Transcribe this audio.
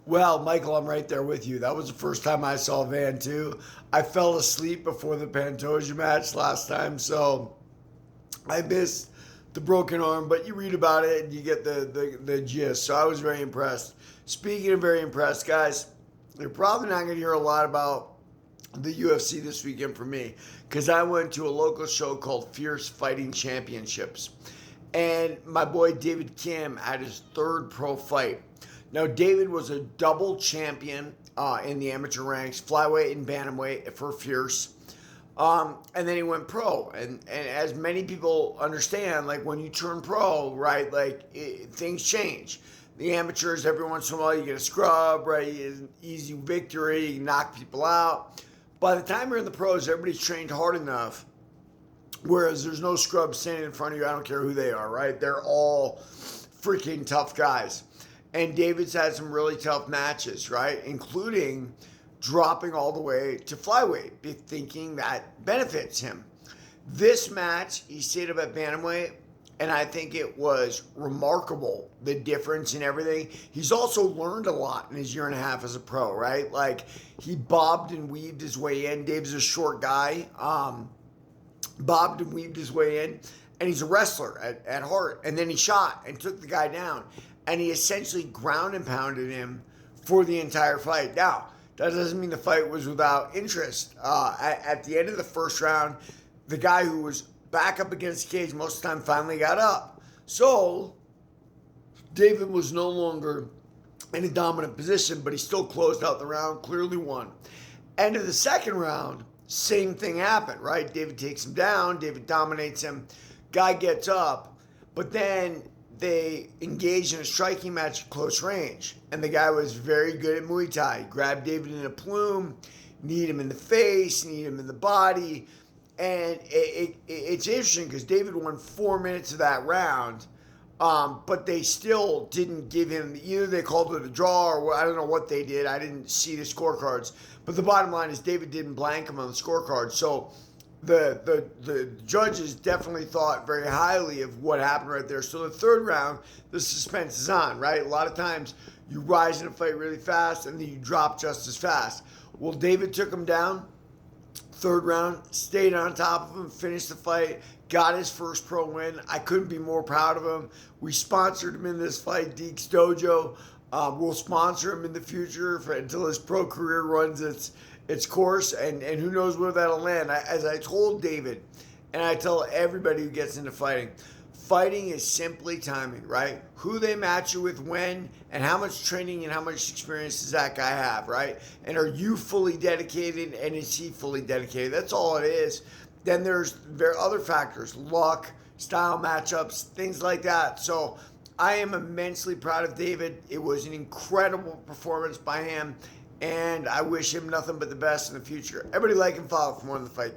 Well, Michael, I'm right there with you. That was the first time I saw Van too. I fell asleep before the Pantoja match last time, so I missed the broken arm, but you read about it and you get the gist. So I was very impressed. Speaking of very impressed, guys, you're probably not going to hear a lot about the UFC this weekend for me because I went to a local show called Fierce Fighting Championships. And my boy David Kim had his third pro fight. Now, David was a double champion in the amateur ranks, flyweight and bantamweight for Fierce. And then he went pro. And as many people understand, like when you turn pro, right, things change. The amateurs, every once in a while, you get a scrub, right? An easy victory, you knock people out. By the time you're in the pros, everybody's trained hard enough. Whereas there's no scrub standing in front of you. I don't care who they are, right? They're all freaking tough guys. And David's had some really tough matches, right? Including dropping all the way to flyweight, thinking that benefits him. This match, he stayed up at bantamweight, and I think it was remarkable, the difference in everything. He's also learned a lot in his year and a half as a pro, right? Like, he bobbed and weaved his way in. Dave's a short guy, bobbed and weaved his way in, and he's a wrestler at heart. And then he shot and took the guy down, and he essentially ground and pounded him for the entire fight. Now, that doesn't mean the fight was without interest. At the end of the first round, the guy who was back up against the cage most of the time finally got up. So, David was no longer in a dominant position, but he still closed out the round, clearly won. End of the second round, same thing happened, right? David takes him down, David dominates him, guy gets up, but then they engaged in a striking match at close range. And the guy was very good at Muay Thai. He grabbed David in a plume, kneed him in the face, kneed him in the body. And it's interesting because David won 4 minutes of that round, but they still didn't give him, either they called it a draw or I don't know what they did. I didn't see the scorecards. But the bottom line is David didn't blank him on the scorecard. So the judges definitely thought very highly of what happened right there. So the third round, the suspense is on, right? A lot of times you rise in a fight really fast and then you drop just as fast. Well, David took him down. Third round, stayed on top of him, finished the fight, got his first pro win. I couldn't be more proud of him. We sponsored him in this fight, Deeks Dojo. We'll sponsor him in the future until his pro career runs its course, and who knows where that'll land. As I told David, and I tell everybody who gets into fighting, fighting is simply timing, right? Who they match you with when, and how much training and how much experience does that guy have, right? And are you fully dedicated, and is he fully dedicated? That's all it is. Then there are other factors, luck, style matchups, things like that. So I am immensely proud of David. It was an incredible performance by him, and I wish him nothing but the best in the future. Everybody like and follow for more on the fight.